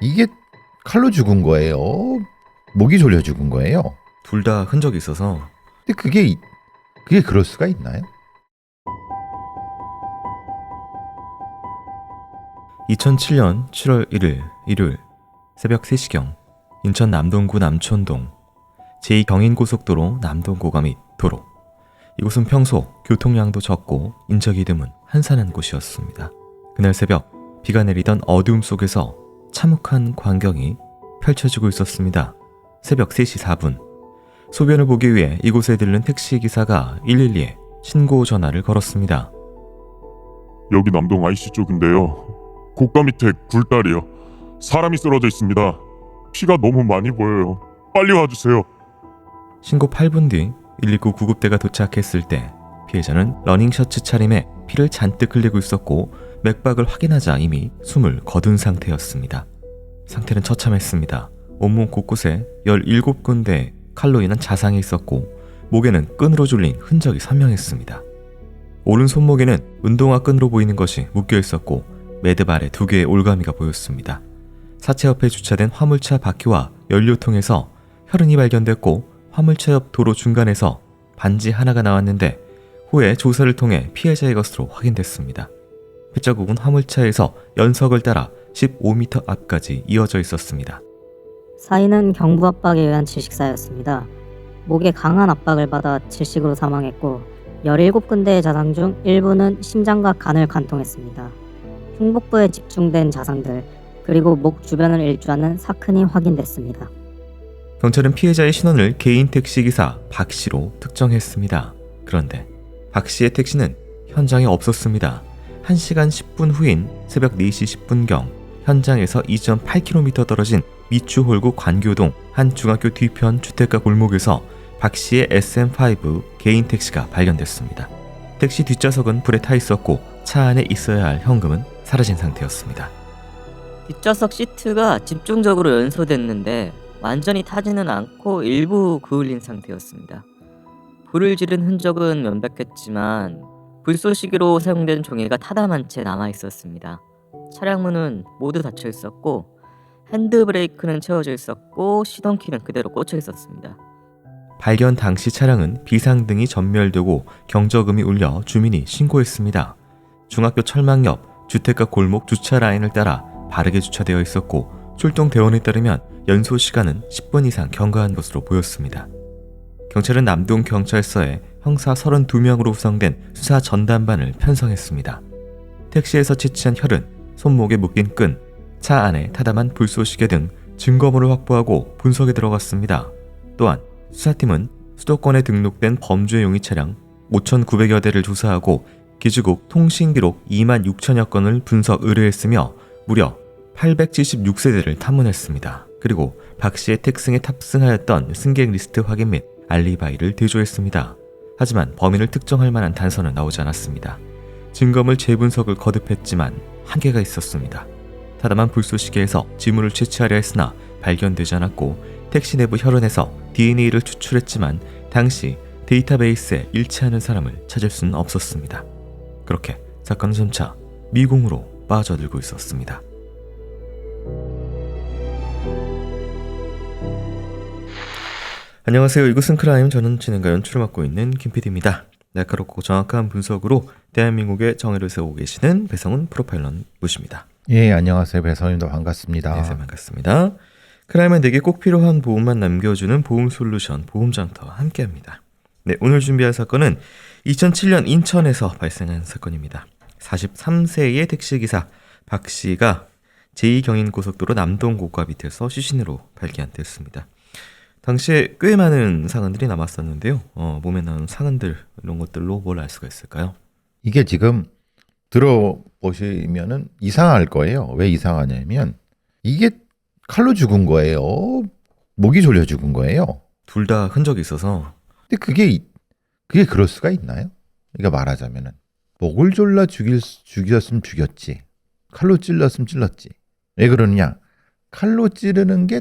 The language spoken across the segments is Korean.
이게 칼로 죽은 거예요? 목이 졸려 죽은 거예요? 둘 다 흔적이 있어서. 근데 그게 그럴 수가 있나요? 2007년 7월 1일 일요일 새벽 3시경 인천 남동구 남촌동 제2경인고속도로 남동고가 및 도로. 이곳은 평소 교통량도 적고 인적이 드문 한산한 곳이었습니다. 그날 새벽 비가 내리던 어두움 속에서 참혹한 광경이 펼쳐지고 있었습니다. 새벽 3시 4분 소변을 보기 위해 이곳에 들른 택시기사가 112에 신고 전화를 걸었습니다. 여기 남동 IC 쪽인데요. 고가 밑에 굴다리요. 사람이 쓰러져 있습니다. 피가 너무 많이 보여요. 빨리 와주세요. 신고 8분 뒤 119 구급대가 도착했을 때 피해자는 러닝 셔츠 차림에 피를 잔뜩 흘리고 있었고 맥박을 확인하자 이미 숨을 거둔 상태였습니다. 상태는 처참했습니다. 온몸 곳곳에 17군데 칼로 인한 자상이 있었고 목에는 끈으로 졸린 흔적이 선명했습니다. 오른손목에는 운동화 끈으로 보이는 것이 묶여 있었고 매듭 아래 2개의 올가미가 보였습니다. 사체 옆에 주차된 화물차 바퀴와 연료통에서 혈흔이 발견됐고 화물차 옆 도로 중간에서 반지 하나가 나왔는데 후에 조사를 통해 피해자의 것으로 확인됐습니다. 핏자국은 화물차에서 연석을 따라 15m 앞까지 이어져 있었습니다. 사인은 경부 압박에 의한 질식사였습니다. 목에 강한 압박을 받아 질식으로 사망했고 17군데의 자상 중 일부는 심장과 간을 관통했습니다. 흉복부에 집중된 자상들 그리고 목 주변을 일주하는 사큰이 확인됐습니다. 경찰은 피해자의 신원을 개인 택시기사 박 씨로 특정했습니다. 그런데 박 씨의 택시는 현장에 없었습니다. 1시간 10분 후인 새벽 4시 10분경 현장에서 2.8km 떨어진 미추홀구 관교동 한 중학교 뒤편 주택가 골목에서 박 씨의 SM5 개인 택시가 발견됐습니다. 택시 뒷좌석은 불에 타 있었고 차 안에 있어야 할 현금은 사라진 상태였습니다. 뒷좌석 시트가 집중적으로 연소됐는데 완전히 타지는 않고 일부 그을린 상태였습니다. 불을 지른 흔적은 명백했지만 불쏘시개로 사용된 종이가 타담한 채 남아있었습니다. 차량 문은 모두 닫혀 있었고 핸드브레이크는 채워져 있었고 시동키는 그대로 꽂혀 있었습니다. 발견 당시 차량은 비상등이 전멸되고 경적음이 울려 주민이 신고했습니다. 중학교 철망 옆 주택가 골목 주차 라인을 따라 바르게 주차되어 있었고 출동 대원에 따르면 연소 시간은 10분 이상 경과한 것으로 보였습니다. 경찰은 남동경찰서에 형사 32명으로 구성된 수사 전담반을 편성했습니다. 택시에서 채취한 혈흔, 손목에 묶인 끈, 차 안에 타담한 불쏘시개 등 증거물을 확보하고 분석에 들어갔습니다. 또한 수사팀은 수도권에 등록된 범죄 용의 차량 5,900여 대를 조사하고 기주국 통신기록 2만 6천여 건을 분석 의뢰했으며 무려 876세대를 탐문했습니다. 그리고 박 씨의 택승에 탑승하였던 승객 리스트 확인 및 알리바이를 대조했습니다. 하지만 범인을 특정할 만한 단서는 나오지 않았습니다. 증거물 재분석을 거듭했지만 한계가 있었습니다. 타담한 불쏘시개에서 지문을 채취하려 했으나 발견되지 않았고 택시 내부 혈흔에서 DNA를 추출했지만 당시 데이터베이스에 일치하는 사람을 찾을 수는 없었습니다. 그렇게 사건은 점차 미궁으로 빠져들고 있었습니다. 안녕하세요. 이것은 크라임. 저는 진행과 연출을 맡고 있는 김PD입니다. 날카롭고 정확한 분석으로 대한민국의 정의를 세우고 계시는 배성훈 프로파일러 모십니다. 예, 안녕하세요. 배선입니다. 반갑습니다. 네, 반갑습니다. 크라임은 내게 꼭 필요한 보험만 남겨주는 보험솔루션 보험장터와 함께합니다. 네, 오늘 준비할 사건은 2007년 인천에서 발생한 사건입니다. 43세의 택시기사 박 씨가 제2경인고속도로 남동고가 밑에서 시신으로 발견됐습니다. 당시에 꽤 많은 상흔들이 남았었는데요. 몸에 나는 상흔들 이런 것들로 뭘 알 수가 있을까요? 이게 지금 들어보시면은 이상할 거예요. 왜 이상하냐면 이게 칼로 죽은 거예요? 목이 졸려 죽은 거예요? 둘 다 흔적이 있어서. 근데 그게 그럴 수가 있나요? 그러니까 말하자면은 목을 졸라 죽였으면 죽였지. 칼로 찔렀으면 찔렀지. 왜 그러느냐? 칼로 찌르는 게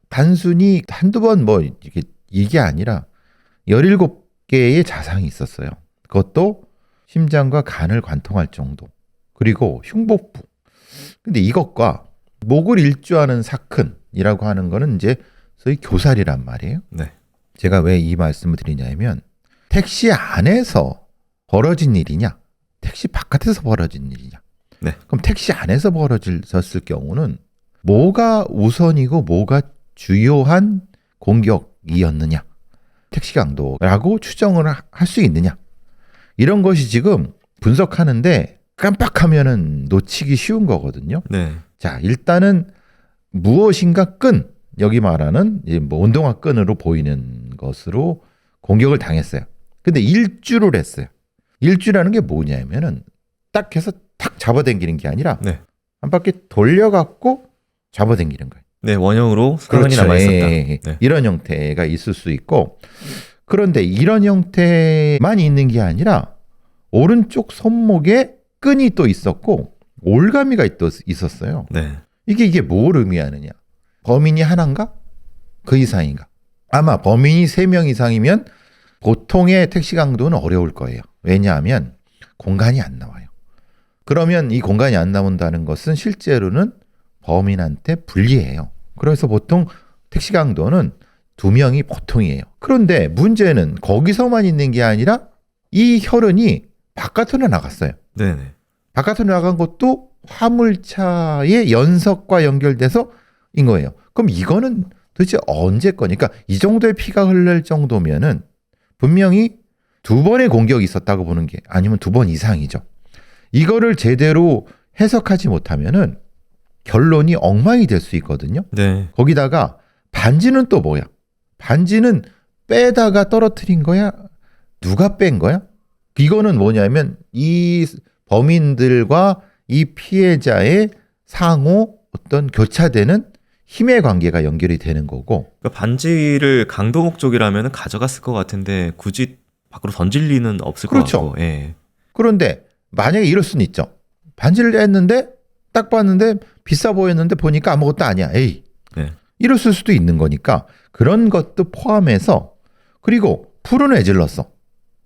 단순히 한두 번 이게 아니라 17개의 자상이 있었어요. 그것도 심장과 간을 관통할 정도. 그리고 흉복부. 근데 이것과 목을 일주하는 사큰이라고 하는 거는 이제 소위 교살이란 말이에요. 네. 제가 왜 이 말씀을 드리냐면 택시 안에서 벌어진 일이냐, 택시 바깥에서 벌어진 일이냐. 네. 그럼 택시 안에서 벌어졌을 경우는 뭐가 우선이고 뭐가 주요한 공격이었느냐, 택시 강도라고 추정을 할 수 있느냐, 이런 것이 지금 분석하는데 깜빡하면은 놓치기 쉬운 거거든요. 네. 자, 일단은 무엇인가 끈, 여기 말하는 이제 뭐 운동화 끈으로 보이는 것으로 공격을 당했어요. 근데 일주를 했어요. 일주라는 게 뭐냐면은 딱 해서 탁 잡아당기는 게 아니라 네. 한 바퀴 돌려갖고 잡아당기는 거예요. 네, 원형으로 사건이 남아 있었다. 예. 네. 이런 형태가 있을 수 있고, 그런데 이런 형태만 있는 게 아니라 오른쪽 손목에 끈이 또 있었고 올가미가 또 있었어요. 네. 이게 뭘 의미하느냐? 범인이 하나인가? 그 이상인가? 아마 범인이 3명 이상이면 보통의 택시 강도는 어려울 거예요. 왜냐하면 공간이 안 나와요. 그러면 이 공간이 안 나온다는 것은 실제로는 범인한테 불리해요. 그래서 보통 택시 강도는 2명이 보통이에요. 그런데 문제는 거기서만 있는 게 아니라 이 혈흔이 바깥으로 나갔어요. 네네. 바깥으로 나간 것도 화물차의 연석과 연결돼서 인 거예요. 그럼 이거는 도대체 언제 거니까 이 정도의 피가 흘릴 정도면은 분명히 2번의 공격이 있었다고 보는 게, 아니면 2번 이상이죠. 이거를 제대로 해석하지 못하면은 결론이 엉망이 될 수 있거든요. 네. 거기다가 반지는 또 뭐야? 반지는 빼다가 떨어뜨린 거야? 누가 뺀 거야? 이거는 뭐냐면 이 범인들과 이 피해자의 상호 어떤 교차되는 힘의 관계가 연결이 되는 거고. 그러니까 반지를 강도 목적이라면 가져갔을 것 같은데 굳이 밖으로 던질 리는 없을 그렇죠. 것 같고. 예. 그런데 만약에 이럴 수는 있죠. 반지를 했는데 딱 봤는데 비싸 보였는데 보니까 아무것도 아니야. 에이. 네. 이랬을 수도 있는 거니까 그런 것도 포함해서, 그리고 불은 왜 질렀어?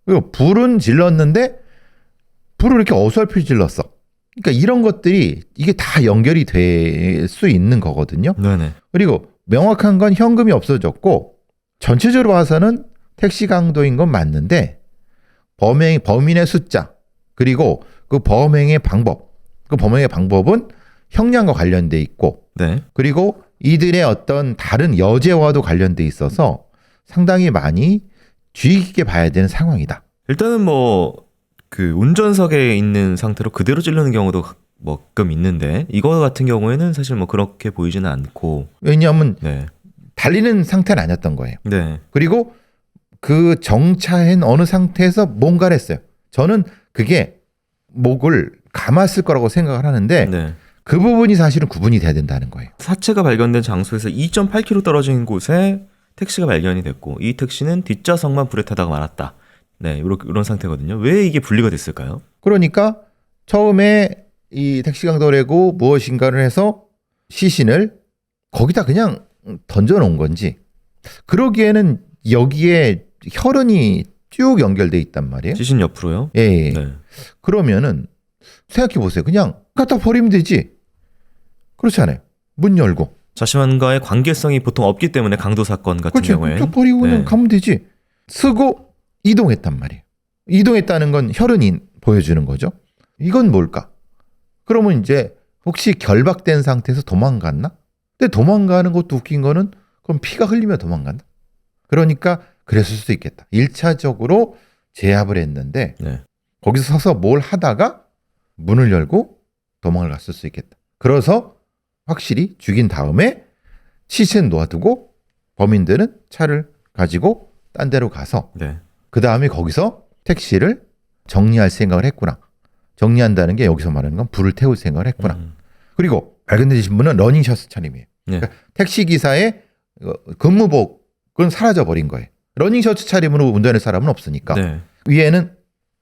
그리고 불은 질렀는데 불을 이렇게 어설프게 질렀어. 그러니까 이런 것들이 이게 다 연결이 될 수 있는 거거든요. 네네. 그리고 명확한 건 현금이 없어졌고 전체적으로 봐서는 택시 강도인 건 맞는데 범인의 숫자, 그리고 그 범행의 방법, 그 범행의 방법은 형량과 관련돼 있고, 네. 그리고 이들의 어떤 다른 여죄와도 관련돼 있어서 상당히 많이 주의 깊게 봐야 되는 상황이다. 일단은 뭐 그 운전석에 있는 상태로 그대로 찌르는 경우도 뭐 가끔 있는데 이거 같은 경우에는 사실 뭐 그렇게 보이지는 않고. 왜냐하면 네. 달리는 상태는 아니었던 거예요. 네. 그리고 그 정차한 어느 상태에서 뭔가를 했어요. 저는 그게 목을 감았을 거라고 생각을 하는데 네. 그 부분이 사실은 구분이 돼야 된다는 거예요. 사체가 발견된 장소에서 2.8km 떨어진 곳에 택시가 발견이 됐고 이 택시는 뒷좌석만 불에 타다가 말았다. 네, 이런 상태거든요. 왜 이게 분리가 됐을까요? 그러니까 처음에 이 택시 강도라고 무엇인가를 해서 시신을 거기다 그냥 던져놓은 건지, 그러기에는 여기에 혈흔이 쭉 연결돼 있단 말이에요. 시신 옆으로요? 예. 네. 그러면은 생각해 보세요. 그냥 갖다 버리면 되지. 그렇지 않아요. 문 열고. 자신과의 관계성이 보통 없기 때문에 강도 사건 같은 그렇죠. 경우에 쭉 버리고 그냥 네. 가면 되지. 쓰고 이동했단 말이에요. 이동했다는 건 혈흔이 보여주는 거죠. 이건 뭘까? 그러면 이제 혹시 결박된 상태에서 도망갔나? 근데 도망가는 것도 웃긴 거는 그럼 피가 흘리며 도망간다. 그러니까 그랬을 수도 있겠다. 1차적으로 제압을 했는데 네. 거기서 서서 뭘 하다가 문을 열고 도망을 갔을 수 있겠다. 그래서 확실히 죽인 다음에 시체는 놓아두고 범인들은 차를 가지고 딴 데로 가서 네. 그 다음에 거기서 택시를 정리할 생각을 했구나. 정리한다는 게 여기서 말하는 건 불을 태울 생각을 했구나. 그리고 발견되신 분은 러닝셔츠 차림이에요. 네. 그러니까 택시 기사의 근무복은 사라져 버린 거예요. 러닝셔츠 차림으로 운전할 사람은 없으니까 네. 위에는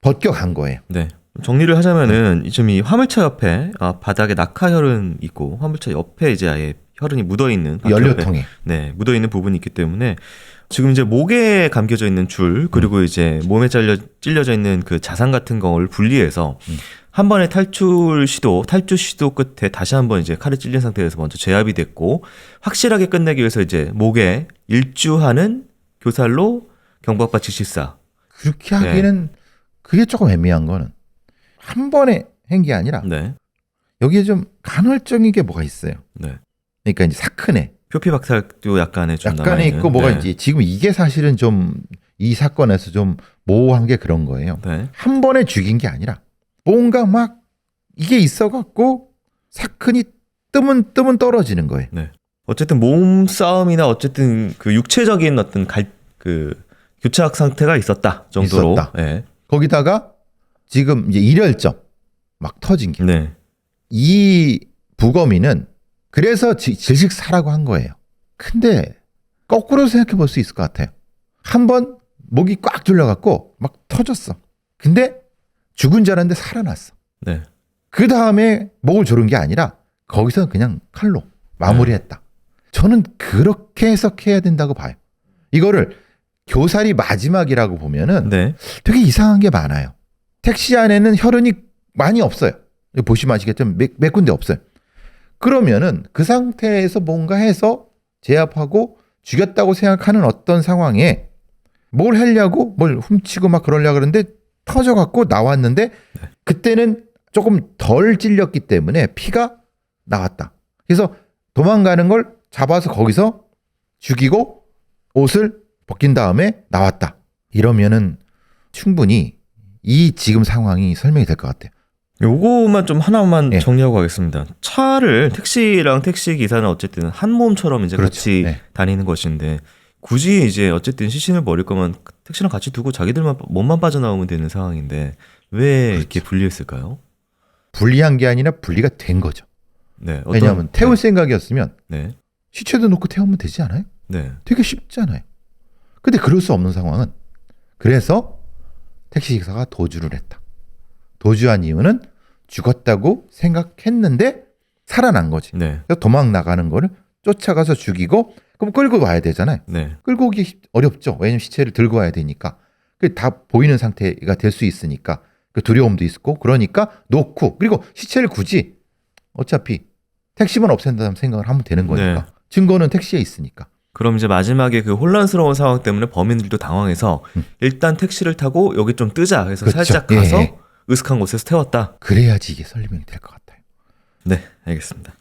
벗겨간 거예요. 네. 정리를 하자면은 지금 이 화물차 옆에 바닥에 낙하혈은 있고 화물차 옆에 이제 아예 혈흔이 묻어 있는 연료통에. 네, 묻어 있는 부분이 있기 때문에 지금 이제 목에 감겨져 있는 줄 그리고 이제 몸에 찔려져 있는 그 자상 같은 걸 분리해서 한 번의 탈주 시도 끝에 다시 한번 이제 칼에 찔린 상태에서 먼저 제압이 됐고 확실하게 끝내기 위해서 이제 목에 일주하는 교살로 경박바 질식사. 그렇게 하기는 그게 조금 애매한 거는 한 번에 한 게 아니라 네. 여기에 좀 간헐적인 게 뭐가 있어요. 네. 그러니까 이제 사큰에 표피 박살도 약간의 좀 약간에 남아있는. 있고 뭐가 네. 있지. 지금 이게 사실은 좀 이 사건에서 좀 모호한 게 그런 거예요. 네. 한 번에 죽인 게 아니라 뭔가 막 이게 있어갖고 사큰이 뜨문 떨어지는 거예요. 네. 어쨌든 몸 싸움이나 어쨌든 그 육체적인 어떤 그 교착 상태가 있었다 정도로. 있었다. 네. 거기다가 지금 이제 일혈점 막 터진 게. 네. 이 부검이는 그래서 질식사라고 한 거예요. 근데 거꾸로 생각해 볼 수 있을 것 같아요. 한 번 목이 꽉 졸려갖고 막 터졌어. 근데 죽은 줄 알았는데 살아났어. 네. 그 다음에 목을 조른 게 아니라 거기서 그냥 칼로 마무리했다. 저는 그렇게 해석해야 된다고 봐요. 이거를 교살이 마지막이라고 보면은 네. 되게 이상한 게 많아요. 택시 안에는 혈흔이 많이 없어요. 보시면 아시겠지만 몇 군데 없어요. 그러면은 그 상태에서 뭔가 해서 제압하고 죽였다고 생각하는 어떤 상황에 뭘 하려고 뭘 훔치고 막 그러려고 그러는데 터져갖고 나왔는데 그때는 조금 덜 찔렸기 때문에 피가 나왔다. 그래서 도망가는 걸 잡아서 거기서 죽이고 옷을 벗긴 다음에 나왔다. 이러면은 충분히 이 지금 상황이 설명이 될 것 같아요. 요거만 좀 하나만 네. 정리하고 가겠습니다. 차를 택시랑 택시 기사는 어쨌든 한 몸처럼 이제 그렇죠. 같이 네. 다니는 것인데 굳이 이제 어쨌든 시신을 버릴 거면 택시랑 같이 두고 자기들만 몸만 빠져나오면 되는 상황인데 왜 그렇죠. 이렇게 분리했을까요? 분리한 게 아니라 분리가 된 거죠. 네. 왜냐하면 태울 생각이었으면 네. 시체도 놓고 태우면 되지 않아요? 네. 되게 쉽잖아요. 근데 그럴 수 없는 상황은 그래서 택시기사가 도주를 했다. 도주한 이유는 죽었다고 생각했는데 살아난 거지. 네. 그래서 도망 나가는 거를 쫓아가서 죽이고 그럼 끌고 와야 되잖아요. 네. 끌고 오기 어렵죠. 왜냐면 시체를 들고 와야 되니까. 그 다 보이는 상태가 될 수 있으니까 그 두려움도 있고 그러니까 놓고 그리고 시체를 굳이 어차피 택시만 없앤다는 생각을 하면 되는 거니까. 네. 증거는 택시에 있으니까. 그럼 이제 마지막에 그 혼란스러운 상황 때문에 범인들도 당황해서 일단 택시를 타고 여기 좀 뜨자 해서 그렇죠. 살짝 예, 가서 예. 으슥한 곳에서 태웠다. 그래야지 이게 설명이 될 것 같아요. 네, 알겠습니다.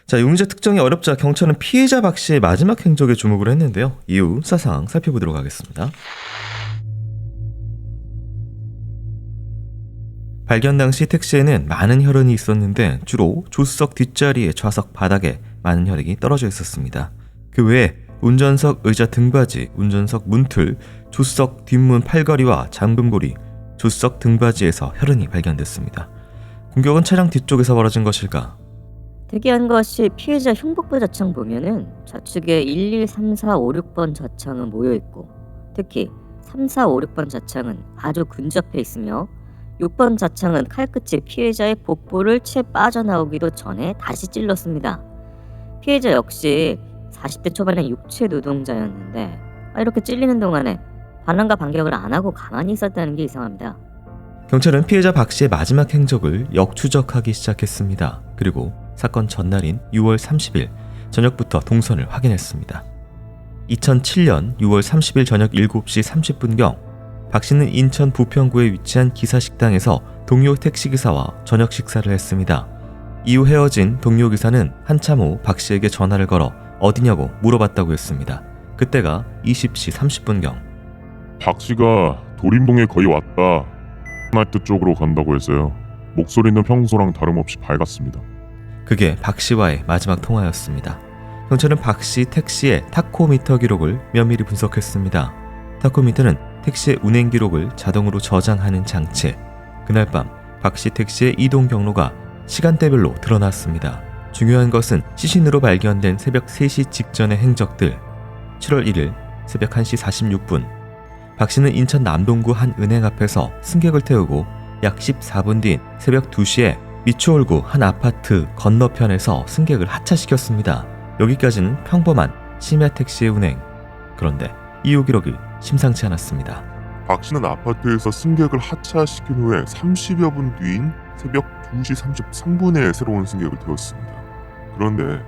자, 용의자 특정이 어렵자 경찰은 피해자 박 씨의 마지막 행적에 주목을 했는데요. 이후 사상 살펴보도록 하겠습니다. 발견 당시 택시에는 많은 혈흔이 있었는데 주로 조수석 뒷자리의 좌석 바닥에 많은 혈액이 떨어져 있었습니다. 그 외에 운전석 의자 등받이, 운전석 문틀, 조수석 뒷문 팔걸이와 잠금고리, 조수석 등받이에서 혈흔이 발견됐습니다. 공격은 차량 뒤쪽에서 벌어진 것일까? 특이한 것이 피해자 흉복부 자창 보면은 좌측에 1, 2, 3, 4, 5, 6번 자창은 모여있고 특히 3, 4, 5, 6번 자창은 아주 근접해 있으며 6번 자창은 칼끝이 피해자의 복부를 채 빠져나오기도 전에 다시 찔렀습니다. 피해자 역시 40대 초반의 육체 노동자였는데 이렇게 찔리는 동안에 반항과 반격을 안 하고 가만히 있었다는 게 이상합니다. 경찰은 피해자 박 씨의 마지막 행적을 역추적하기 시작했습니다. 그리고 사건 전날인 6월 30일 저녁부터 동선을 확인했습니다. 2007년 6월 30일 저녁 7시 30분경 박 씨는 인천 부평구에 위치한 기사식당에서 동료 택시기사와 저녁 식사를 했습니다. 이후 헤어진 동료 기사는 한참 후 박 씨에게 전화를 걸어 어디냐고 물어봤다고 했습니다. 그때가 20시 30분경. 박 씨가 도림동에 거의 왔다. 나이트 쪽으로 간다고 했어요. 목소리는 평소랑 다름없이 밝았습니다. 그게 박 씨와의 마지막 통화였습니다. 경찰은 박 씨 택시의 타코미터 기록을 면밀히 분석했습니다. 타코미터는 택시의 운행 기록을 자동으로 저장하는 장치. 그날 밤 박 씨 택시의 이동 경로가 시간대별로 드러났습니다. 중요한 것은 시신으로 발견된 새벽 3시 직전의 행적들. 7월 1일 새벽 1시 46분 박 씨는 인천 남동구 한 은행 앞에서 승객을 태우고 약 14분 뒤인 새벽 2시에 미추홀구 한 아파트 건너편에서 승객을 하차시켰습니다. 여기까지는 평범한 심야 택시의 운행. 그런데 이후 기록이 심상치 않았습니다. 박 씨는 아파트에서 승객을 하차시킨 후에 30여 분 뒤인 새벽 2시 33분에 새로운 승객을 태웠습니다. 그런데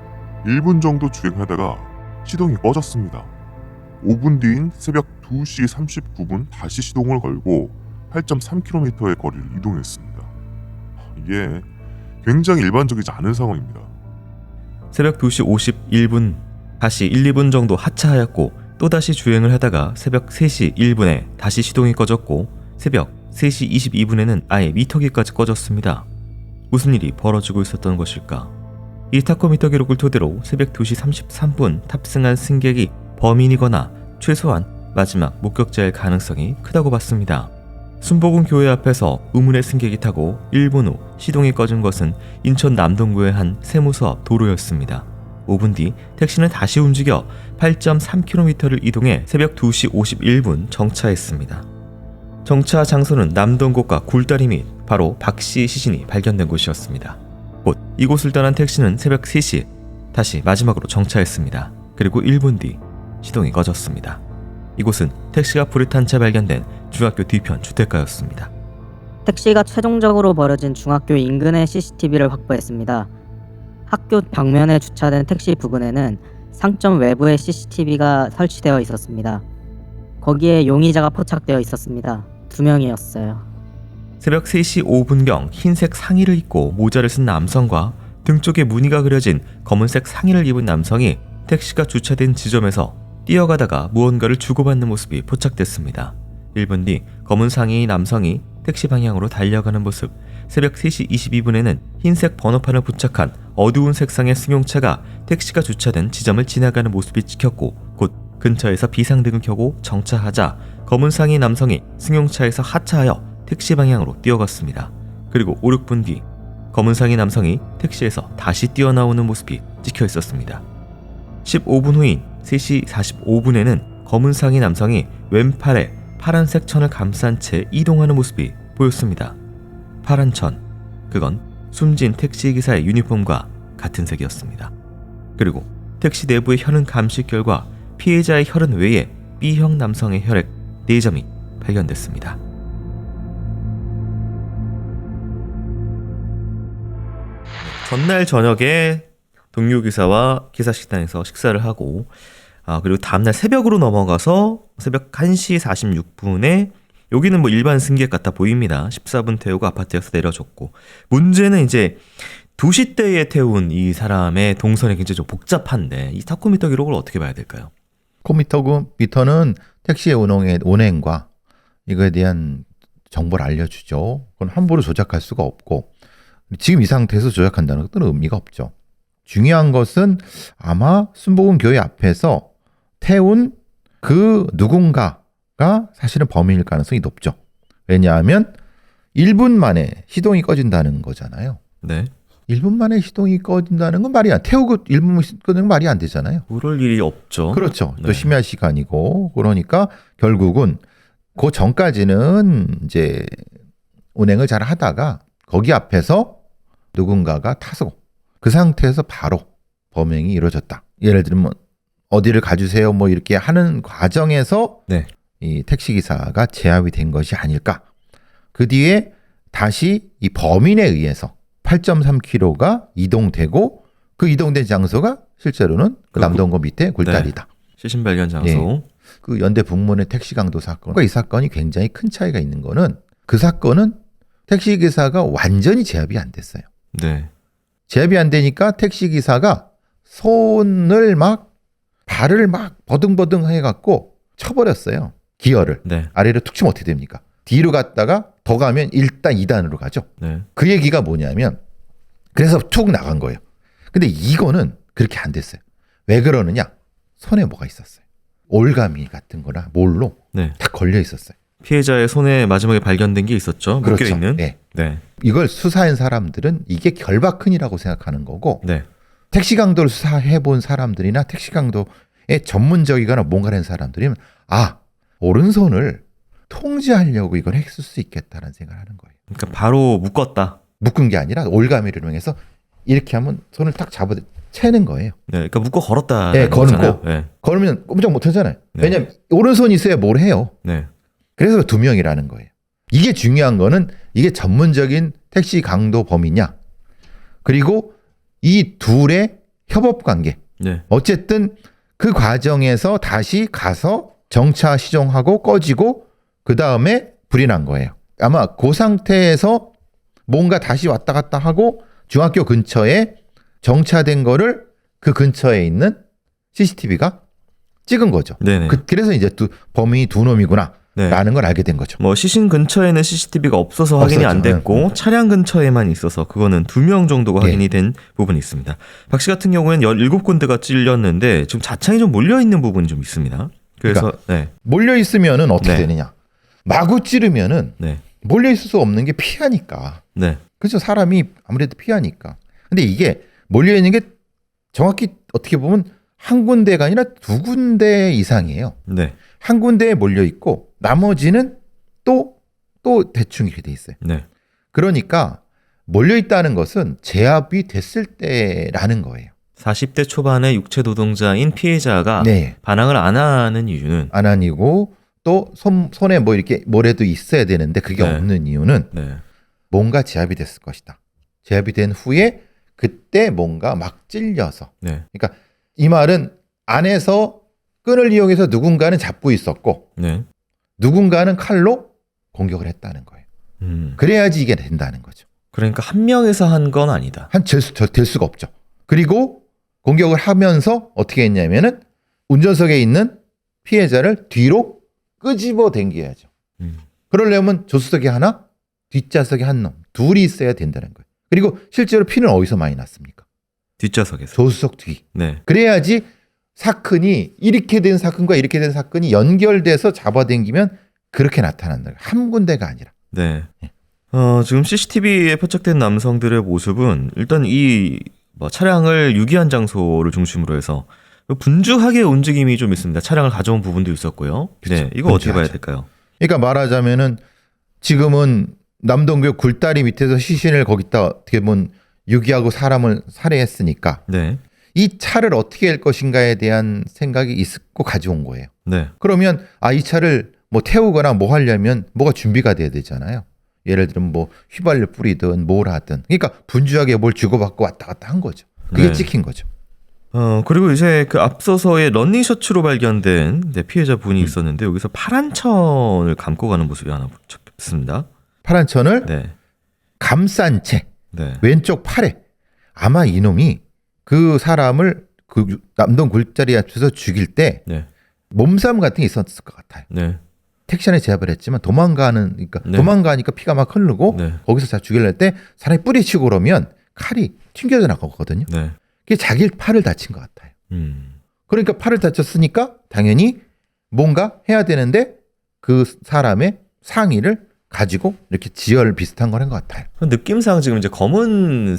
1분 정도 주행하다가 시동이 꺼졌습니다. 5분 뒤인 새벽 2시 39분 다시 시동을 걸고 8.3km의 거리를 이동했습니다. 이게 굉장히 일반적이지 않은 상황입니다. 새벽 2시 51분 다시 1, 2분 정도 하차하였고 또다시 주행을 하다가 새벽 3시 1분에 다시 시동이 꺼졌고 새벽 3시 22분에는 아예 미터기까지 꺼졌습니다. 무슨 일이 벌어지고 있었던 것일까? 이 타코미터 기록을 토대로 새벽 2시 33분 탑승한 승객이 범인이거나 최소한 마지막 목격자일 가능성이 크다고 봤습니다. 순복음 교회 앞에서 의문의 승객이 타고 1분 후 시동이 꺼진 것은 인천 남동구의 한 세무서 앞 도로였습니다. 5분 뒤 택시는 다시 움직여 8.3km를 이동해 새벽 2시 51분 정차했습니다. 정차 장소는 남동구과 굴다리 및 바로 박 씨의 시신이 발견된 곳이었습니다. 곧 이곳을 떠난 택시는 새벽 3시 다시 마지막으로 정차했습니다. 그리고 1분 뒤 시동이 꺼졌습니다. 이곳은 택시가 불에 탄 채 발견된 중학교 뒤편 주택가였습니다. 택시가 최종적으로 버려진 중학교 인근의 CCTV를 확보했습니다. 학교 벽면에 주차된 택시 부근에는 상점 외부에 CCTV가 설치되어 있었습니다. 거기에 용의자가 포착되어 있었습니다. 2명이었어요. 새벽 3시 5분경 흰색 상의를 입고 모자를 쓴 남성과 등 쪽에 무늬가 그려진 검은색 상의를 입은 남성이 택시가 주차된 지점에서 뛰어가다가 무언가를 주고받는 모습이 포착됐습니다. 1분 뒤 검은 상의 남성이 택시 방향으로 달려가는 모습, 새벽 3시 22분에는 흰색 번호판을 부착한 어두운 색상의 승용차가 택시가 주차된 지점을 지나가는 모습이 찍혔고 곧 근처에서 비상등을 켜고 정차하자 검은 상의 남성이 승용차에서 하차하여 택시 방향으로 뛰어갔습니다. 그리고 5, 6분 뒤 검은 상의 남성이 택시에서 다시 뛰어나오는 모습이 찍혀 있었습니다. 15분 후인 3시 45분에는 검은 상의 남성이 왼팔에 파란색 천을 감싼 채 이동하는 모습이 보였습니다. 파란 천, 그건 숨진 택시기사의 유니폼과 같은 색이었습니다. 그리고 택시 내부의 혈흔 감식 결과 피해자의 혈흔 외에 B형 남성의 혈액 4점이 발견됐습니다. 전날 저녁에 동료 기사와 기사 식당에서 식사를 하고 그리고 다음날 새벽으로 넘어가서 새벽 1시 46분에 여기는 뭐 일반 승객 같아 보입니다. 14분 태우고 아파트에서 내려줬고 문제는 이제 2시 때에 태운 이 사람의 동선이 굉장히 좀 복잡한데 이 타코미터 기록을 어떻게 봐야 될까요? 타코미터는 택시의 운행과 이거에 대한 정보를 알려주죠. 그건 함부로 조작할 수가 없고 지금 이 상태에서 조작한다는 것은 의미가 없죠. 중요한 것은 아마 순복음 교회 앞에서 태운 그 누군가가 사실은 범인일 가능성이 높죠. 왜냐하면 1분 만에 시동이 꺼진다는 거잖아요. 네. 1분 만에 시동이 꺼진다는 건 말이 안 태우고 1분 꺼지는 건 말이 안 되잖아요. 그럴 일이 없죠. 그렇죠. 또 네. 심야 시간이고 그러니까 결국은 그 전까지는 이제 운행을 잘 하다가 거기 앞에서 누군가가 타서 그 상태에서 바로 범행이 이루어졌다. 예를 들면 어디를 가주세요 뭐 이렇게 하는 과정에서 네. 이 택시기사가 제압이 된 것이 아닐까. 그 뒤에 다시 이 범인에 의해서 8.3km가 이동되고 그 이동된 장소가 실제로는 그 남동구 밑에 굴다리다. 시신 발견 장소. 네. 그 연대 북문의 택시 강도 사건과 이 사건이 굉장히 큰 차이가 있는 거는 그 사건은 택시기사가 완전히 제압이 안 됐어요. 네. 제압이 안 되니까 택시기사가 손을 막 발을 막 버둥버둥 해갖고 쳐버렸어요. 기어를. 네. 아래로 툭 치면 어떻게 됩니까? 뒤로 갔다가 더 가면 일단 2단으로 가죠. 네. 그 얘기가 뭐냐면 그래서 툭 나간 거예요. 근데 이거는 그렇게 안 됐어요. 왜 그러느냐? 손에 뭐가 있었어요. 올가미 같은 거나 몰로 네. 다 걸려 있었어요. 피해자의 손에 마지막에 발견된 게 있었죠. 묶여 그렇죠. 있는. 네. 네. 이걸 수사한 사람들은 이게 결박흔이라고 생각하는 거고 네. 택시 강도를 수사해 본 사람들이나 택시 강도에 전문적이거나 뭔가를 한 사람들이면 오른손을 통제하려고 이걸 했을 수 있겠다는 생각을 하는 거예요. 그러니까 바로 묶었다. 묶은 게 아니라 올가미를 이용해서 이렇게 하면 손을 딱 잡아 채는 거예요. 네, 그러니까 묶어 걸었다. 네, 걸고. 네. 걸으면 꼼짝 못 하잖아요. 네. 왜냐면 오른손이 있어야 뭘 해요. 네. 그래서 2명이라는 거예요. 이게 중요한 거는 이게 전문적인 택시 강도 범이냐. 그리고 이 둘의 협업 관계. 네. 어쨌든 그 과정에서 다시 가서 정차 시정하고 꺼지고 그 다음에 불이 난 거예요. 아마 그 상태에서 뭔가 다시 왔다 갔다 하고 중학교 근처에 정차된 거를 그 근처에 있는 CCTV가 찍은 거죠. 네네. 그래서 이제 범인이 두 놈이구나 네. 라는 걸 알게 된 거죠. 뭐 시신 근처에는 CCTV가 없어서 확인이 안 없었죠. 됐고 차량 근처에만 있어서 그거는 2명 정도가 예. 확인이 된 부분이 있습니다. 박 씨 같은 경우에는 17군데가 찔렸는데 지금 자창이 좀 몰려 있는 부분이 좀 있습니다. 그래서 네. 몰려 있으면은 어떻게 네. 되느냐? 마구 찌르면은 네. 몰려 있을 수 없는 게 피하니까. 네. 그렇죠. 사람이 아무래도 피하니까. 근데 이게 몰려 있는 게 정확히 어떻게 보면 한 군데가 아니라 두 군데 이상이에요. 네. 한 군데에 몰려 있고 나머지는 또 대충 이렇게 돼 있어요. 네. 그러니까 몰려 있다는 것은 제압이 됐을 때라는 거예요. 40대 초반의 육체 노동자인 피해자가 네. 반항을 안 하는 이유는 안 아니고 또 손에 뭐 이렇게 뭐라도 있어야 되는데 그게 네. 없는 이유는 네. 뭔가 제압이 됐을 것이다. 제압이 된 후에 그때 뭔가 막 찔려서. 네. 그러니까 이 말은 안에서 끈을 이용해서 누군가는 잡고 있었고 네. 누군가는 칼로 공격을 했다는 거예요. 그래야지 이게 된다는 거죠. 그러니까 한 명에서 한 건 아니다. 될 수가 없죠. 그리고 공격을 하면서 어떻게 했냐면은 운전석에 있는 피해자를 뒤로 끄집어 당겨야죠. 그러려면 조수석에 하나, 뒷좌석에 한 놈, 둘이 있어야 된다는 거예요. 그리고 실제로 피는 어디서 많이 났습니까? 뒷좌석에서. 조수석 뒤. 네. 그래야지 사건이 이렇게 된 사건과 이렇게 된 사건이 연결돼서 잡아당기면 그렇게 나타난다. 한 군데가 아니라. 네. 지금 CCTV에 포착된 남성들의 모습은 일단 이 차량을 유기한 장소를 중심으로 해서 분주하게 움직임이 좀 있습니다. 차량을 가져온 부분도 있었고요. 네, 이거 어떻게 봐야 될까요? 그러니까 말하자면은 지금은 남동교 굴다리 밑에서 시신을 거기다 어떻게 보면 유기하고 사람을 살해했으니까 네, 이 차를 어떻게 할 것인가에 대한 생각이 있고 가져온 거예요. 네, 그러면 이 차를 뭐 태우거나 뭐 하려면 뭐가 준비가 돼야 되잖아요. 예를 들면 뭐 휘발유 뿌리든 뭘 하든. 그러니까 분주하게 뭘 주고받고 왔다 갔다 한 거죠. 그게 네. 찍힌 거죠. 그리고 이제 그 앞서서의 러닝 셔츠로 발견된 피해자 분이 있었는데 여기서 파란 천을 감고 가는 모습이 하나 잡혔습니다. 파란 천을 네, 감싼 채 네, 왼쪽 팔에 아마 이놈이 그 사람을 그 남동 굴자리 앞에서 죽일 때 네, 몸싸움 같은 게 있었을 것 같아요. 네, 택시 안에 제압을 했지만 도망가니까 네. 피가 막 흐르고 네, 거기서 자 죽이려 할 때 사람이 뿌리치고 그러면 칼이 튕겨져 나가거든요. 네. 그게 자기 팔을 다친 것 같아요. 그러니까 팔을 다쳤으니까 당연히 뭔가 해야 되는데 그 사람의 상의를 가지고 이렇게 지혈 비슷한 걸 한 것 같아요. 느낌상 지금 이제 검은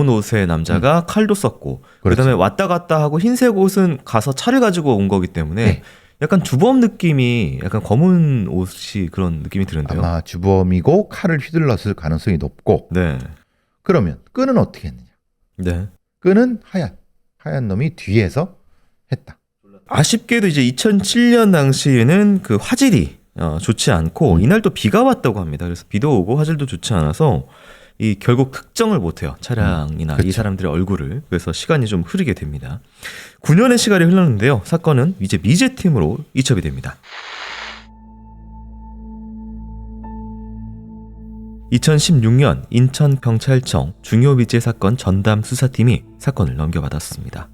옷의 남자가 칼도 썼고 그렇죠. 그다음에 왔다 갔다 하고 흰색 옷은 가서 차를 가지고 온 거기 때문에 네. 약간 주범 느낌이 약간 검은 옷이 그런 느낌이 드는데요. 아마 주범이고 칼을 휘둘렀을 가능성이 높고 네, 그러면 끈은 어떻게 했느냐? 네. 끈은 하얀 놈이 뒤에서 했다. 아쉽게도 이제 2007년 당시에는 그 화질이 좋지 않고 이날 또 비가 왔다고 합니다. 그래서 비도 오고 화질도 좋지 않아서 이 결국 특정을 못해요. 차량이나 그쵸. 이 사람들의 얼굴을. 그래서 시간이 좀 흐르게 됩니다. 9년의 시간이 흘렀는데요. 사건은 이제 미제팀으로 이첩이 됩니다. 2016년 인천경찰청 중요미제 사건 전담 수사팀이 사건을 넘겨받았습니다.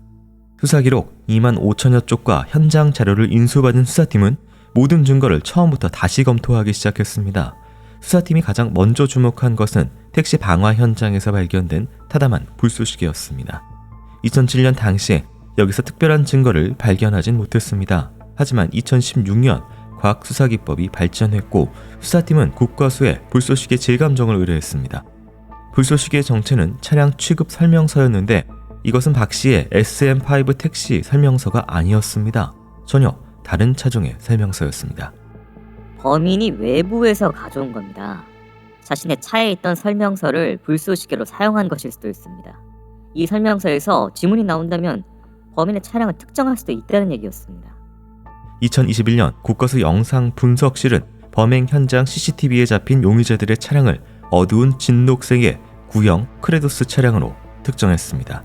수사 기록 2만 5천여 쪽과 현장 자료를 인수받은 수사팀은 모든 증거를 처음부터 다시 검토하기 시작했습니다. 수사팀이 가장 먼저 주목한 것은 택시 방화 현장에서 발견된 타담한 불쏘시개였습니다. 2007년 당시에 여기서 특별한 증거를 발견하진 못했습니다. 하지만 2016년 과학수사기법이 발전했고 수사팀은 국과수에 불쏘시개 질감정을 의뢰했습니다. 불쏘시개의 정체는 차량 취급 설명서였는데 이것은 박 씨의 SM5 택시 설명서가 아니었습니다. 전혀 다른 차종의 설명서였습니다. 범인이 외부에서 가져온 겁니다. 자신의 차에 있던 설명서를 불쏘시개로 사용한 것일 수도 있습니다. 이 설명서에서 지문이 나온다면 범인의 차량을 특정할 수도 있다는 얘기였습니다. 2021년 국과수 영상 분석실은 범행 현장 CCTV에 잡힌 용의자들의 차량을 어두운 진녹색의 구형 크레도스 차량으로 특정했습니다.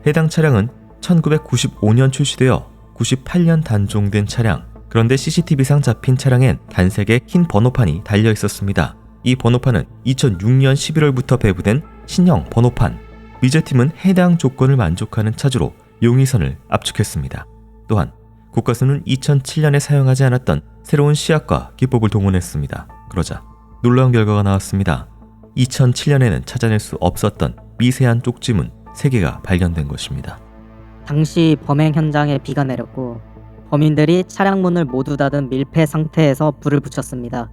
해당 차량은 1995년 출시되어 98년 단종된 차량. 그런데 CCTV상 잡힌 차량엔 단색의 흰 번호판이 달려 있었습니다. 이 번호판은 2006년 11월부터 배부된 신형 번호판. 미제팀은 해당 조건을 만족하는 차주로 용의선을 압축했습니다. 또한 국과수는 2007년에 사용하지 않았던 새로운 시약과 기법을 동원했습니다. 그러자 놀라운 결과가 나왔습니다. 2007년에는 찾아낼 수 없었던 미세한 쪽지문 3개가 발견된 것입니다. 당시 범행 현장에 비가 내렸고 범인들이 차량 문을 모두 닫은 밀폐 상태에서 불을 붙였습니다.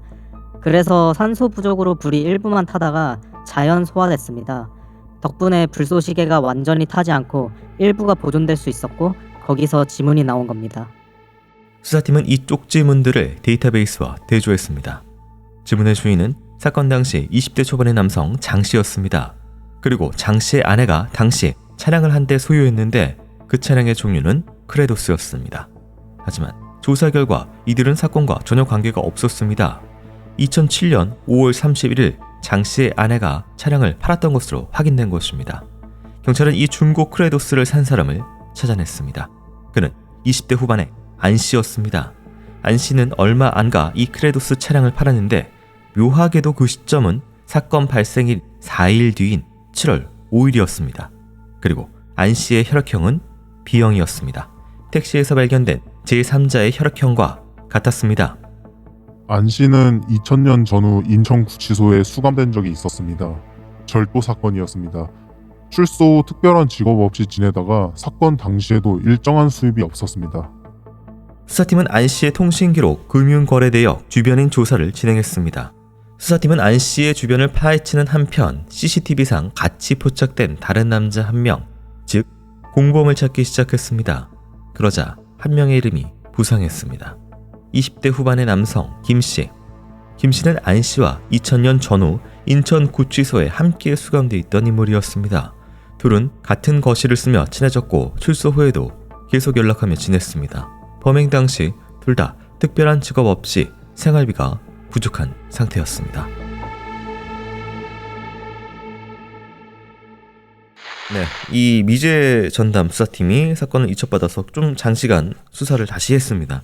그래서 산소 부족으로 불이 일부만 타다가 자연 소화됐습니다. 덕분에 불쏘시개가 완전히 타지 않고 일부가 보존될 수 있었고 거기서 지문이 나온 겁니다. 수사팀은 이 쪽지문들을 데이터베이스와 대조했습니다. 지문의 주인은 사건 당시 20대 초반의 남성 장 씨였습니다. 그리고 장 씨의 아내가 당시 차량을 한 대 소유했는데 그 차량의 종류는 크레도스였습니다. 하지만 조사 결과 이들은 사건과 전혀 관계가 없었습니다. 2007년 5월 31일 장 씨의 아내가 차량을 팔았던 것으로 확인된 것입니다. 경찰은 이 중고 크레도스를 산 사람을 찾아냈습니다. 그는 20대 후반의 안 씨였습니다. 안 씨는 얼마 안 가 이 크레도스 차량을 팔았는데 묘하게도 그 시점은 사건 발생일 4일 뒤인 7월 5일이었습니다. 그리고 안 씨의 혈액형은 B형이었습니다. 택시에서 발견된 제3자의 혈액형과 같았습니다. 안 씨는 2000년 전후 인천구치소에 수감된 적이 있었습니다. 절도 사건이었습니다. 출소 후 특별한 직업 없이 지내다가 사건 당시에도 일정한 수입이 없었습니다. 수사팀은 안 씨의 통신기록, 금융거래대역, 주변인 조사를 진행했습니다. 수사팀은 안 씨의 주변을 파헤치는 한편 CCTV상 같이 포착된 다른 남자 한 명, 즉 공범을 찾기 시작했습니다. 그러자 한 명의 이름이 부상했습니다. 20대 후반의 남성 김 씨. 김 씨는 안 씨와 2000년 전후 인천구치소에 함께 수감돼 있던 인물이었습니다. 둘은 같은 거실을 쓰며 친해졌고 출소 후에도 계속 연락하며 지냈습니다. 범행 당시 둘 다 특별한 직업 없이 생활비가 부족한 상태였습니다. 네, 이 미제 전담 수사팀이 사건을 이첩받아서 좀 장시간 수사를 다시 했습니다.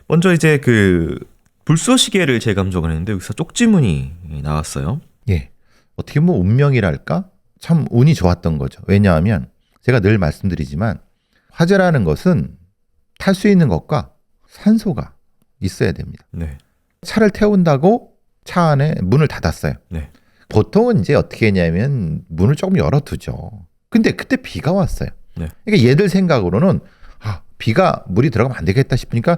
먼저 이제 그 불쏘시개를 재감정을 했는데 여기서 쪽지문이 나왔어요. 예. 어떻게 보면 운명이랄까? 참 운이 좋았던 거죠. 왜냐하면 제가 늘 말씀드리지만 화재라는 것은 탈 수 있는 것과 산소가 있어야 됩니다. 네. 차를 태운다고 차 안에 문을 닫았어요. 네. 보통은 이제 어떻게 했냐면 문을 조금 열어두죠. 근데 그때 비가 왔어요. 네. 그러니까 얘들 생각으로는 비가 물이 들어가면 안 되겠다 싶으니까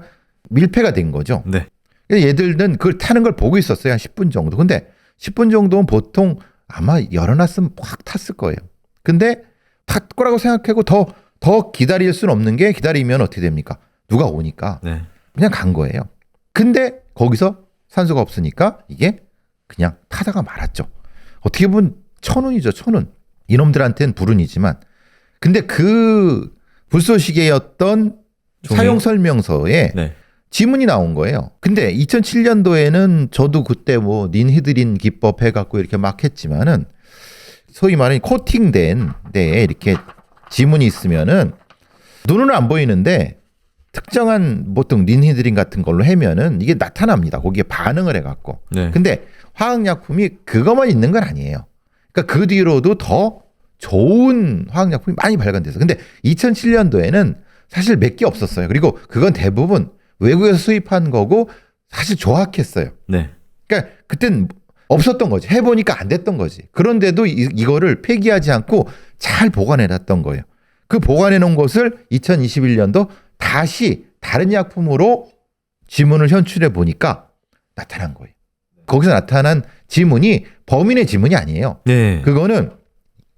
밀폐가 된 거죠. 네. 그래서 얘들은 그걸 타는 걸 보고 있었어요. 한 10분 정도. 근데 10분 정도면 보통 아마 열어놨으면 확 탔을 거예요. 근데 탈 거라고 생각하고 더 기다릴 수는 없는 게 기다리면 어떻게 됩니까? 누가 오니까 네. 그냥 간 거예요. 근데 거기서 산소가 없으니까 이게 그냥 타다가 말았죠. 어떻게 보면 천운이죠. 천운. 이놈들한테는 불운이지만 근데 그 불쏘시개였던 종이? 사용 설명서에 네. 지문이 나온 거예요. 근데 2007년도에는 저도 그때 뭐 닌히드린 기법 해갖고 이렇게 막 했지만은 소위 말하는 코팅된 데에 이렇게 지문이 있으면은 눈은 안 보이는데 특정한 보통 닌히드린 같은 걸로 해면은 이게 나타납니다. 거기에 반응을 해갖고. 네. 근데 화학약품이 그것만 있는 건 아니에요. 그러니까 그 뒤로도 더 좋은 화학약품이 많이 발견돼서. 근데 2007년도에는 사실 몇 개 없었어요. 그리고 그건 대부분 외국에서 수입한 거고 사실 조악했어요. 네. 그러니까 그땐 없었던 거지. 해보니까 안 됐던 거지. 그런데도 이거를 폐기하지 않고 잘 보관해놨던 거예요. 그 보관해놓은 것을 2021년도 다시 다른 약품으로 지문을 현출해 보니까 나타난 거예요. 거기서 나타난 지문이 범인의 지문이 아니에요. 네. 그거는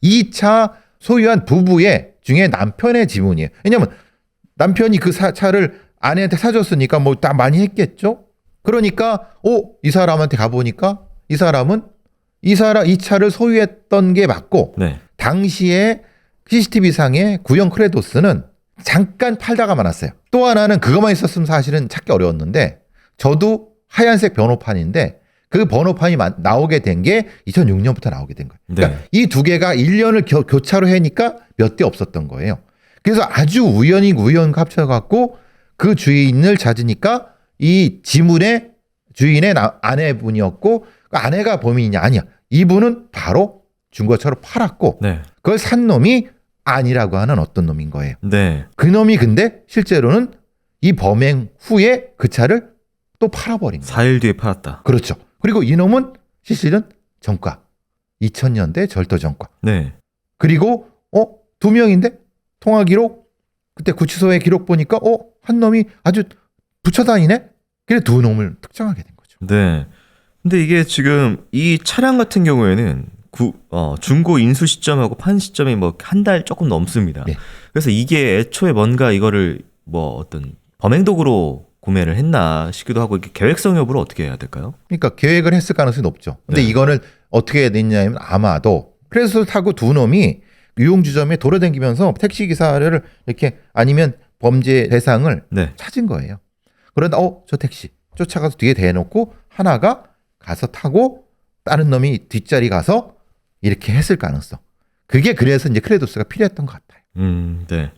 2차 소유한 부부의 중에 남편의 지문이에요. 왜냐면 남편이 그 차를 아내한테 사줬으니까 뭐 다 많이 했겠죠. 그러니까 이 사람한테 가보니까 이 사람은 이 차를 소유했던 게 맞고 네. 당시에 CCTV상의 구형 크레도스는 잠깐 팔다가 말았어요. 또 하나는 그것만 있었으면 사실은 찾기 어려웠는데 저도 하얀색 번호판인데 그 번호판이 나오게 된 게 2006년부터 나오게 된 거예요. 그러니까 네. 이 두 개가 1년을 교차로 해니까 몇 대 없었던 거예요. 그래서 아주 우연히 합쳐갖고 그 주인을 찾으니까 이 지문의 주인의 아내분이었고 그 아내가 범인이냐 아니야. 이분은 바로 중고차로 팔았고 네. 그걸 산 놈이 아니라고 하는 어떤 놈인 거예요. 네. 그 놈이 근데 실제로는 이 범행 후에 그 차를 또 팔아버린 거예요. 4일 뒤에 팔았다. 그렇죠. 그리고 이 놈은 실질은 전과. 2000년대 절도 전과. 네. 그리고 두 명인데 통화 기록 그때 구치소의 기록 보니까 한 놈이 아주 붙여 다니네. 그래 두 놈을 특정하게 된 거죠. 네. 근데 이게 지금 이 차량 같은 경우에는 중고 인수 시점하고 판 시점이 뭐 한 달 조금 넘습니다. 네. 그래서 이게 애초에 뭔가 이거를 뭐 어떤 범행 도구로 구매를 했나 싶기도 하고 이게 계획성 여부를 어떻게 해야 될까요? 그러니까 계획을 했을 가능성이 높죠. 근데 네. 이거를 어떻게 해야 되냐면 아마도 크레도스를 타고 두 놈이 유흥주점에 돌아다니면서 택시 기사를 이렇게 아니면 범죄 대상을 네. 찾은 거예요. 그러다 저 택시 쫓아가서 뒤에 대놓고 하나가 가서 타고 다른 놈이 뒷자리 가서 이렇게 했을 가능성. 그게 그래서 이제 크레도스가 필요했던 것 같아요. 네.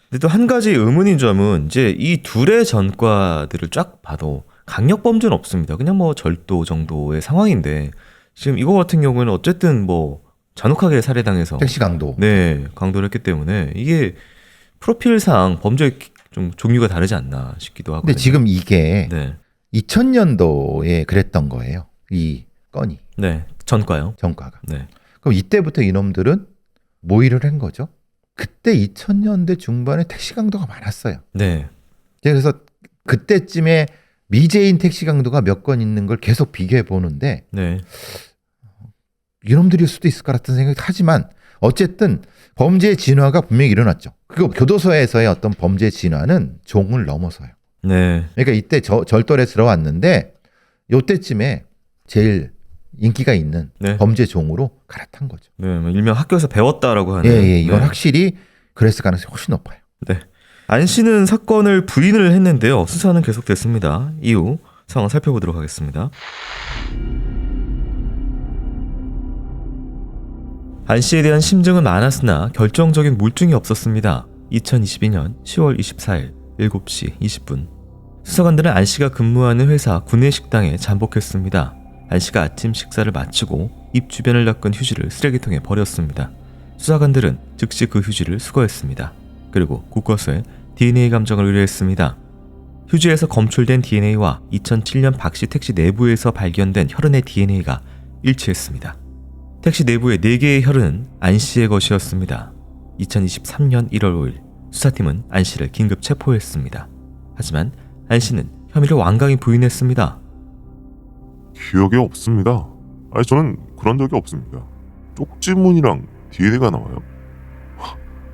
근데 또 한 가지 의문인 점은 이제 이 둘의 전과들을 쫙 봐도 강력 범죄는 없습니다. 그냥 뭐 절도 정도의 상황인데 지금 이거 같은 경우에는 어쨌든 뭐 잔혹하게 살해당해서 택시 강도. 네, 강도를 했기 때문에 이게 프로필상 범죄 좀 종류가 다르지 않나 싶기도 하고. 근데 지금 이게 네. 2000년도에 그랬던 거예요. 이 건이 네. 전과요. 전과가. 네. 그럼 이때부터 이놈들은 모의를 한 거죠. 그때 2000년대 중반에 택시 강도가 많았어요. 네. 그래서 그때쯤에 미제인 택시 강도가 몇 건 있는 걸 계속 비교해 보는데 네. 이놈들일 수도 있을 것 같은 생각이 하지만 어쨌든 범죄의 진화가 분명히 일어났죠. 그리고 교도소에서의 어떤 범죄 진화는 종을 넘어서요. 네. 그러니까 이때 절도에 들어왔는데 요때쯤에 제일 인기가 있는 네. 범죄 종으로 갈아탄 거죠. 네. 뭐 일명 학교에서 배웠다라고 하는. 예, 이건 네. 확실히 그랬을 가능성이 훨씬 높아요. 네. 안 씨는 사건을 부인을 했는데요. 수사는 계속됐습니다. 이후 상황 살펴보도록 하겠습니다. 안 씨에 대한 심증은 많았으나 결정적인 물증이 없었습니다. 2022년 10월 24일 7시 20분. 수사관들은 안 씨가 근무하는 회사 구내식당에 잠복했습니다. 안 씨가 아침 식사를 마치고 입 주변을 닦은 휴지를 쓰레기통에 버렸습니다. 수사관들은 즉시 그 휴지를 수거했습니다. 그리고 국과수에 DNA 감정을 의뢰했습니다. 휴지에서 검출된 DNA와 2007년 박씨 택시 내부에서 발견된 혈흔의 DNA가 일치했습니다. 택시 내부의 4개의 혈흔은 안 씨의 것이었습니다. 2023년 1월 5일 수사팀은 안 씨를 긴급 체포했습니다. 하지만 안 씨는 혐의를 완강히 부인했습니다. 기억이 없습니다. 아니 저는 그런 적이 없습니다. 쪽지문이랑 DNA가 나와요.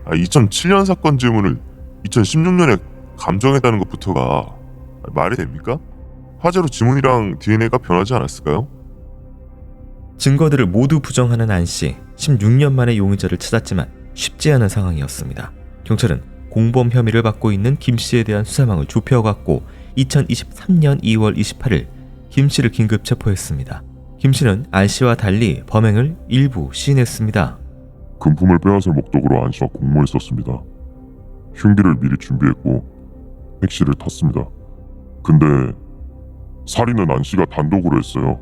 2007년 사건 지문을 2016년에 감정했다는 것부터가 말이 됩니까? 화재로 지문이랑 DNA가 변하지 않았을까요? 증거들을 모두 부정하는 안 씨, 16년 만에 용의자를 찾았지만 쉽지 않은 상황이었습니다. 경찰은 공범 혐의를 받고 있는 김 씨에 대한 수사망을 좁혀갔고 2023년 2월 28일 김 씨를 긴급 체포했습니다. 김 씨는 안 씨와 달리 범행을 일부 시인했습니다. 금품을 빼앗을 목적으로 안 씨와 공모했었습니다. 흉기를 미리 준비했고 택시를 탔습니다. 근데 살인은 안 씨가 단독으로 했어요.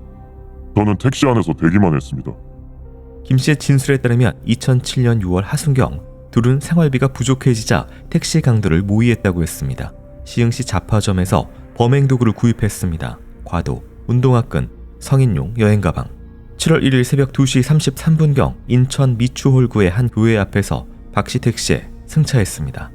저는 택시 안에서 대기만 했습니다. 김 씨의 진술에 따르면 2007년 6월 하순경 둘은 생활비가 부족해지자 택시 강도를 모의했다고 했습니다. 시흥시 잡화점에서 범행 도구를 구입했습니다. 과도, 운동화끈, 성인용 여행가방. 7월 1일 새벽 2시 33분경 인천 미추홀구의 한 교회 앞에서 박씨 택시에 승차했습니다.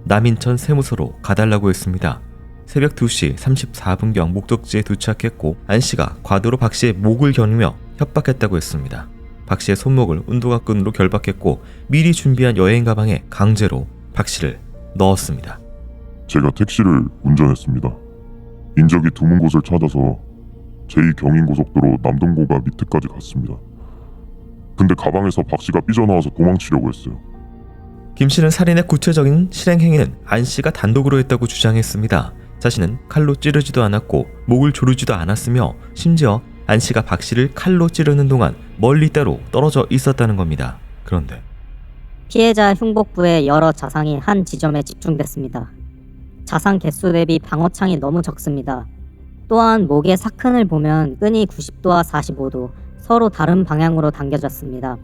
남인천 세무서로 가달라고 했습니다. 새벽 2시 34분경 목적지에 도착했고 안 씨가 과도로 박 씨의 목을 겨누며 협박했다고 했습니다. 박 씨의 손목을 운동화끈으로 결박했고 미리 준비한 여행 가방에 강제로 박 씨를 넣었습니다. 제가 택시를 운전했습니다. 인적이 드문 곳을 찾아서 제2경인고속도로 남동고가 밑에까지 갔습니다. 근데 가방에서 박 씨가 삐져나와서 도망치려고 했어요. 김 씨는 살인의 구체적인 실행 행위는 안 씨가 단독으로 했다고 주장했습니다. 자신은 칼로 찌르지도 않았고 목을 조르지도 않았으며 심지어 안 씨가 박 씨를 칼로 찌르는 동안 멀리 따로 떨어져 있었다는 겁니다. 그런데 피해자 흉복부의 여러 자상이 한 지점에 집중됐습니다. 자상 개수 대비 방어창이 너무 적습니다. 또한 목의 사큰을 보면 끈이 90도와 45도 서로 다른 방향으로 당겨졌습니다.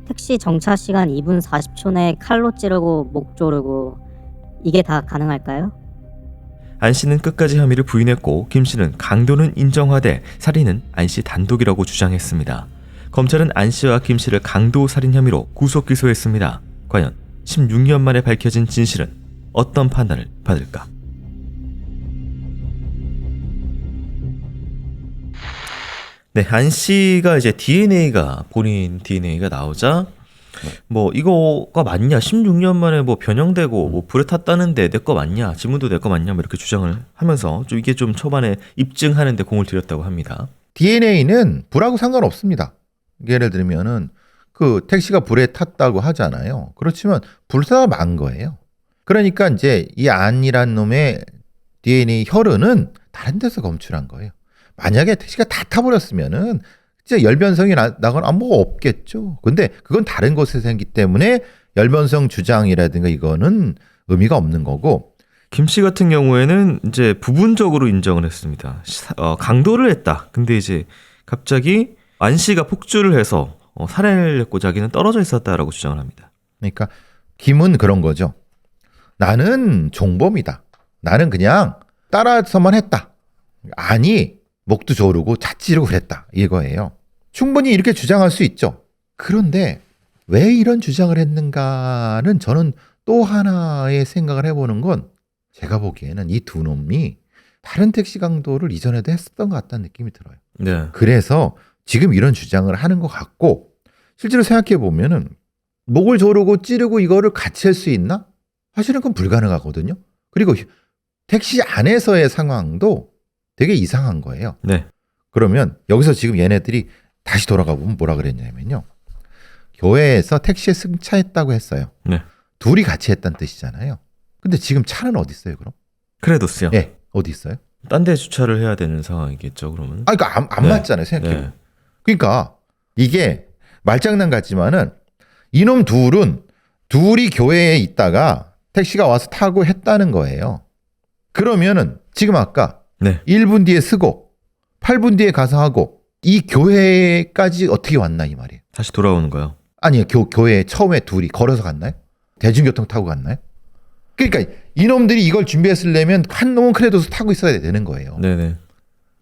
택시 정차 시간 2분 40초 내에 칼로 찌르고 목 조르고 이게 다 가능할까요? 안 씨는 끝까지 혐의를 부인했고 김 씨는 강도는 인정하되 살인은 안 씨 단독이라고 주장했습니다. 검찰은 안 씨와 김 씨를 강도 살인 혐의로 구속 기소했습니다. 과연 16년 만에 밝혀진 진실은 어떤 판단을 받을까? 네, 안 씨가 이제 DNA가 본인 DNA가 나오자 뭐 이거가 맞냐? 16년 만에 뭐 변형되고 뭐 불에 탔다는데 내 거 맞냐? 지문도 내 거 맞냐? 뭐 이렇게 주장을 하면서 좀 이게 좀 초반에 입증하는데 공을 들였다고 합니다. DNA는 불하고 상관없습니다. 예를 들면은 그 택시가 불에 탔다고 하잖아요. 그렇지만 불타다 만 거예요. 그러니까 이제 이 안이란 놈의 DNA 혈흔은 다른 데서 검출한 거예요. 만약에 택시가 다 타버렸으면은 진짜 열변성이 나거나 뭐 없겠죠. 근데 그건 다른 곳에서 생기기 때문에 열변성 주장이라든가 이거는 의미가 없는 거고. 김 씨 같은 경우에는 이제 부분적으로 인정을 했습니다. 강도를 했다. 근데 이제 갑자기 안 씨가 폭주를 해서 살해를 했고 자기는 떨어져 있었다라고 주장을 합니다. 그러니까 김은 그런 거죠. 나는 종범이다. 나는 그냥 따라서만 했다. 아니 목도 조르고 자찌르고 그랬다. 이거예요. 충분히 이렇게 주장할 수 있죠. 그런데 왜 이런 주장을 했는가는 저는 또 하나의 생각을 해보는 건 제가 보기에는 이 두 놈이 다른 택시 강도를 이전에도 했었던 것 같다는 느낌이 들어요. 네. 그래서 지금 이런 주장을 하는 것 같고 실제로 생각해 보면은 목을 조르고 찌르고 이거를 같이 할 수 있나? 사실은 그건 불가능하거든요. 그리고 택시 안에서의 상황도 되게 이상한 거예요. 네. 그러면 여기서 지금 얘네들이 다시 돌아가 보면 뭐라 그랬냐면요. 교회에서 택시에 승차했다고 했어요. 네. 둘이 같이 했다는 뜻이잖아요. 근데 지금 차는 어디 있어요, 그럼? 크레도스요. 예, 어디 있어요? 딴 데 주차를 해야 되는 상황이겠죠, 그러면. 아, 그러니까 안 네. 맞잖아요, 생각해. 네. 그러니까 이게 말장난 같지만은 이놈 둘이 교회에 있다가 택시가 와서 타고 했다는 거예요. 그러면은 지금 아까 네. 1분 뒤에 쓰고 8분 뒤에 가서 하고 이 교회까지 어떻게 왔나 이 말이에요. 다시 돌아오는 거요. 아니요, 교회에 처음에 둘이 걸어서 갔나요? 대중교통 타고 갔나요? 그러니까 이놈들이 이걸 준비했으려면 한 놈은 크레도스 타고 있어야 되는 거예요. 네네.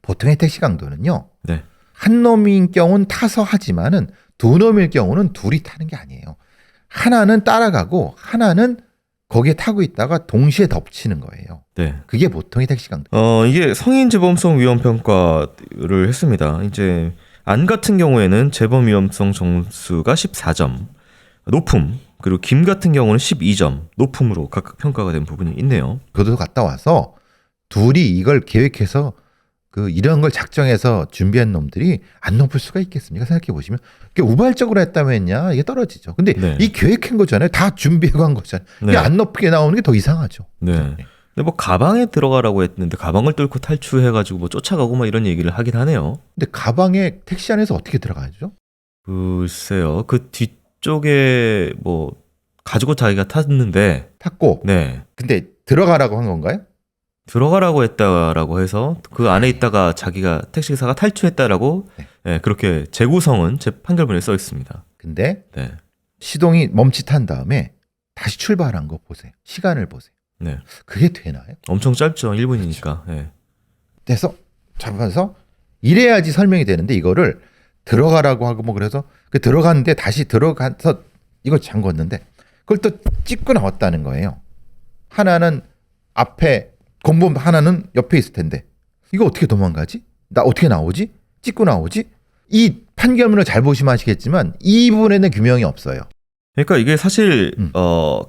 보통의 택시 강도는요. 네. 한 놈인 경우는 타서 하지만은 두 놈일 경우는 둘이 타는 게 아니에요. 하나는 따라가고 하나는 거기에 타고 있다가 동시에 덮치는 거예요. 네. 그게 보통의 택시 강도. 이게 성인 재범성 위험 평가를 했습니다. 이제 안 같은 경우에는 재범 위험성 점수가 14점, 높음. 그리고 김 같은 경우는 12점, 높음으로 각각 평가가 된 부분이 있네요. 그도 갔다 와서 둘이 이걸 계획해서 이런 걸 작정해서 준비한 놈들이 안 높을 수가 있겠습니까? 생각해 보시면 우발적으로 했다면야 이게 떨어지죠. 근데 네. 이 계획한 거잖아요. 다 준비하고 한 거잖아요. 네. 이게 안 높게 나오는 게 더 이상하죠. 네. 근데 뭐 가방에 들어가라고 했는데 가방을 뚫고 탈출해가지고 뭐 쫓아가고 막 이런 얘기를 하긴 하네요. 근데 가방에 택시 안에서 어떻게 들어가죠? 글쎄요. 그 뒤쪽에 뭐 가지고 자기가 탔는데 탔고. 네. 근데 들어가라고 한 건가요? 들어가라고 했다라고 해서 그 안에 있다가 자기가 택시기사가 탈출했다라고 네, 그렇게 재구성은 제 판결문에 써 있습니다. 근데 네. 시동이 멈칫한 다음에 다시 출발한 거 보세요. 시간을 보세요. 네. 그게 되나요? 엄청 짧죠. 1분이니까. 네. 그래서 잡아서 이래야지 설명이 되는데 이거를 들어가라고 하고 뭐 그래서 들어갔는데 다시 들어가서 이걸 잠궜는데 그걸 또 찍고 나왔다는 거예요. 하나는 앞에 공범 하나는 옆에 있을 텐데 이거 어떻게 도망가지? 나 어떻게 나오지? 찍고 나오지? 이 판결문을 잘 보시면 아시겠지만 이 부분에는 규명이 없어요. 그러니까 이게 사실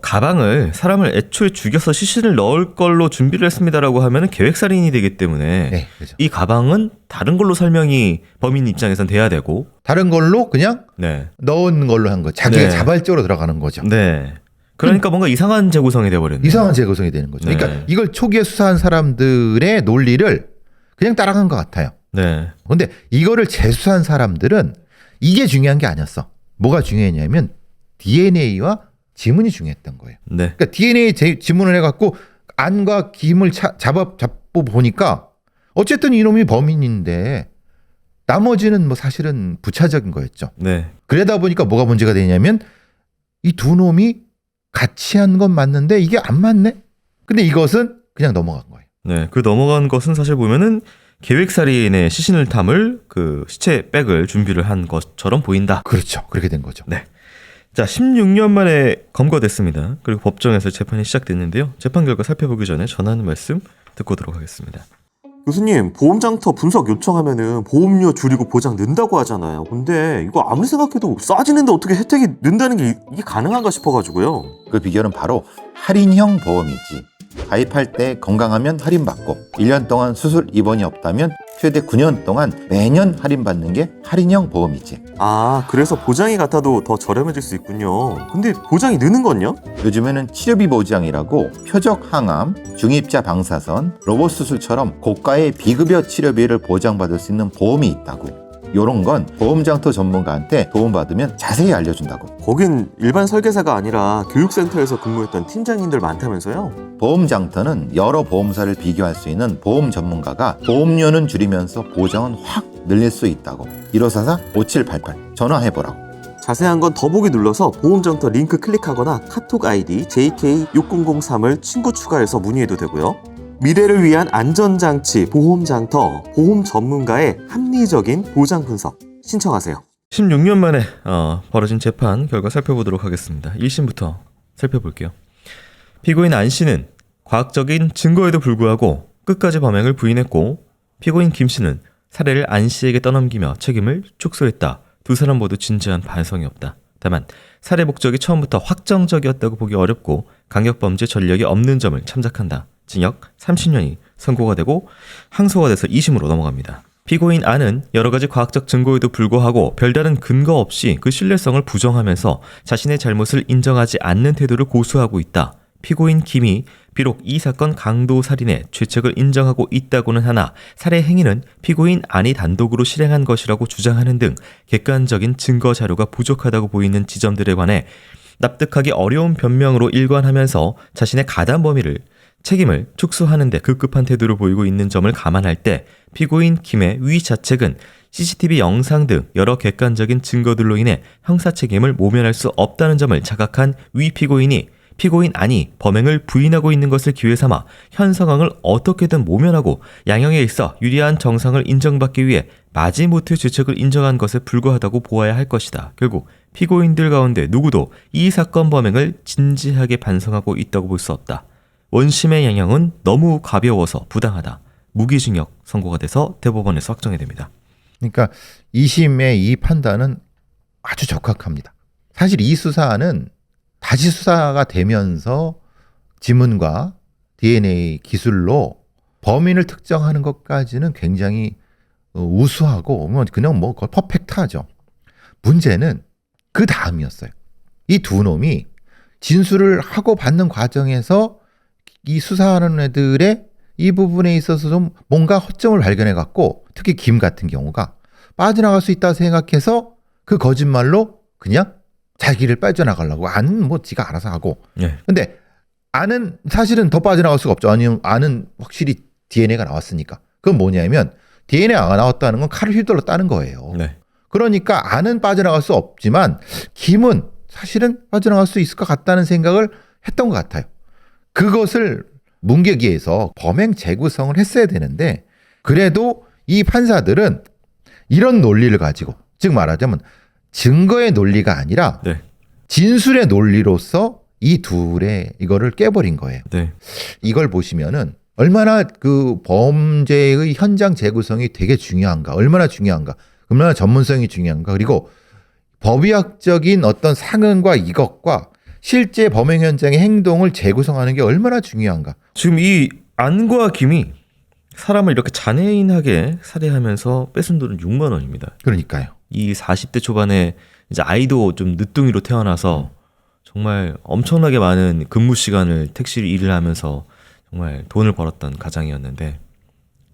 가방을 사람을 애초에 죽여서 시신을 넣을 걸로 준비를 했습니다라고 하면 계획살인이 되기 때문에 네, 그죠. 이 가방은 다른 걸로 설명이 범인 입장에선 돼야 되고 다른 걸로 그냥 네. 넣은 걸로 한 거. 자기가 네. 자발적으로 들어가는 거죠. 네. 그러니까 뭔가 이상한 재구성이 돼버렸네. 이상한 재구성이 되는 거죠. 네. 그러니까 이걸 초기에 수사한 사람들의 논리를 그냥 따라간 것 같아요. 네. 근데 이거를 재수한 사람들은 이게 중요한 게 아니었어. 뭐가 중요했냐면 DNA와 지문이 중요했던 거예요. 네. 그러니까 DNA 지문을 해갖고 안과 김을 잡고 보니까 어쨌든 이놈이 범인인데 나머지는 뭐 사실은 부차적인 거였죠. 네. 그러다 보니까 뭐가 문제가 되냐면 이 두 놈이 같이 한 건 맞는데 이게 안 맞네? 근데 이것은 그냥 넘어간 거예요. 네. 그 넘어간 것은 사실 보면은 계획살인의 시신을 담을 그 시체 백을 준비를 한 것처럼 보인다. 그렇죠. 그렇게 된 거죠. 네. 자, 16년 만에 검거됐습니다. 그리고 법정에서 재판이 시작됐는데요. 재판 결과 살펴보기 전에 전하는 말씀 듣고 오도록 하겠습니다. 교수님, 보험장터 분석 요청하면은 보험료 줄이고 보장 는다고 하잖아요. 근데 이거 아무리 생각해도 싸지는데 어떻게 혜택이 는다는 게 이게 가능한가 싶어가지고요. 그 비결은 바로 할인형 보험이지. 가입할 때 건강하면 할인받고 1년 동안 수술 입원이 없다면 최대 9년 동안 매년 할인받는 게 할인형 보험이지. 아, 그래서 보장이 같아도 더 저렴해질 수 있군요. 근데 보장이 느는 건요? 요즘에는 치료비 보장이라고 표적 항암, 중입자 방사선, 로봇 수술처럼 고가의 비급여 치료비를 보장받을 수 있는 보험이 있다고. 요런 건 보험장터 전문가한테 도움받으면 자세히 알려준다고. 거긴 일반 설계사가 아니라 교육센터에서 근무했던 팀장님들 많다면서요? 보험장터는 여러 보험사를 비교할 수 있는 보험 전문가가 보험료는 줄이면서 보장은 확 늘릴 수 있다고. 1544-5788 전화해보라고. 자세한 건 더보기 눌러서 보험장터 링크 클릭하거나 카톡 아이디 JK6003을 친구 추가해서 문의해도 되고요. 미래를 위한 안전장치 보험장터 보험 전문가의 합리적인 보장 분석 신청하세요. 16년 만에 벌어진 재판 결과 살펴보도록 하겠습니다. 1심부터 살펴볼게요. 피고인 안 씨는 과학적인 증거에도 불구하고 끝까지 범행을 부인했고, 피고인 김 씨는 사례를 안 씨에게 떠넘기며 책임을 축소했다. 두 사람 모두 진지한 반성이 없다. 다만 살해 목적이 처음부터 확정적이었다고 보기 어렵고 강력범죄 전력이 없는 점을 참작한다. 징역 30년이 선고가 되고 항소가 돼서 2심으로 넘어갑니다. 피고인 안은 여러 가지 과학적 증거에도 불구하고 별다른 근거 없이 그 신뢰성을 부정하면서 자신의 잘못을 인정하지 않는 태도를 고수하고 있다. 피고인 김이 비록 이 사건 강도 살인의 죄책을 인정하고 있다고는 하나 살해 행위는 피고인 안이 단독으로 실행한 것이라고 주장하는 등 객관적인 증거 자료가 부족하다고 보이는 지점들에 관해 납득하기 어려운 변명으로 일관하면서 자신의 가담 범위를 책임을 축소하는 데 급급한 태도를 보이고 있는 점을 감안할 때 피고인 김의 위 자책은 CCTV 영상 등 여러 객관적인 증거들로 인해 형사 책임을 모면할 수 없다는 점을 자각한 위 피고인이 피고인 안이 범행을 부인하고 있는 것을 기회 삼아 현 상황을 어떻게든 모면하고 양형에 있어 유리한 정상을 인정받기 위해 마지못해 죄책을 인정한 것에 불과하다고 보아야 할 것이다. 결국 피고인들 가운데 누구도 이 사건 범행을 진지하게 반성하고 있다고 볼 수 없다. 원심의 양형은 너무 가벼워서 부당하다. 무기징역 선고가 돼서 대법원에서 확정이 됩니다. 그러니까 2심의 이 판단은 아주 적합합니다. 사실 이 수사는 다시 수사가 되면서 지문과 DNA 기술로 범인을 특정하는 것까지는 굉장히 우수하고 그냥 뭐 거의 퍼펙트하죠. 문제는 그 다음이었어요. 이 두 놈이 진술을 하고 받는 과정에서 이 수사하는 애들의 이 부분에 있어서 좀 뭔가 허점을 발견해 갖고 특히 김 같은 경우가 빠져나갈 수 있다 생각해서 그 거짓말로 그냥 자기를 빠져나가려고 아는 뭐 지가 알아서 하고. 네. 근데 아는 사실은 더 빠져나갈 수가 없죠. 아니면 아는 확실히 DNA가 나왔으니까. 그건 뭐냐면 DNA가 나왔다는 건 칼을 휘둘렀다는 거예요. 네. 그러니까 아는 빠져나갈 수 없지만 김은 사실은 빠져나갈 수 있을 것 같다는 생각을 했던 것 같아요. 그것을 문개기에서 범행 재구성을 했어야 되는데 그래도 이 판사들은 이런 논리를 가지고 즉 말하자면 증거의 논리가 아니라 네. 진술의 논리로서 이 둘의 이거를 깨버린 거예요. 네. 이걸 보시면은 얼마나 그 범죄의 현장 재구성이 되게 중요한가, 얼마나 중요한가, 얼마나 전문성이 중요한가, 그리고 법의학적인 어떤 상흔과 이것과 실제 범행 현장의 행동을 재구성하는 게 얼마나 중요한가. 지금 이 안과 김이 사람을 이렇게 잔해인하게 살해하면서 뺏은 돈은 6만 원입니다. 그러니까요. 이 40대 초반에 이제 아이도 좀 늦둥이로 태어나서 정말 엄청나게 많은 근무 시간을 택시 일을 하면서 정말 돈을 벌었던 가장이었는데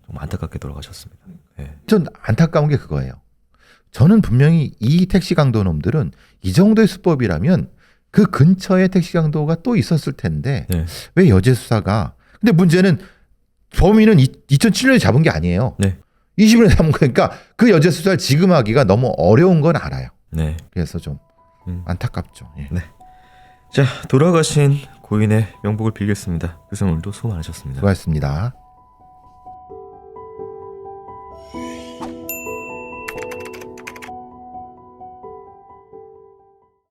정말 안타깝게 돌아가셨습니다. 네. 전 안타까운 게 그거예요. 저는 분명히 이 택시 강도 놈들은 이 정도의 수법이라면 그 근처에 택시 강도가 또 있었을 텐데 네. 왜 여제 수사가 근데 문제는 범인은 2007년에 잡은 게 아니에요. 네. 20년에 잡은 거니까 그 여제 수사를 지금 하기가 너무 어려운 건 알아요. 네. 그래서 좀 안타깝죠. 예. 네. 자, 돌아가신 고인의 명복을 빌겠습니다. 그래서 오늘도 수고 많으셨습니다. 수고하셨습니다.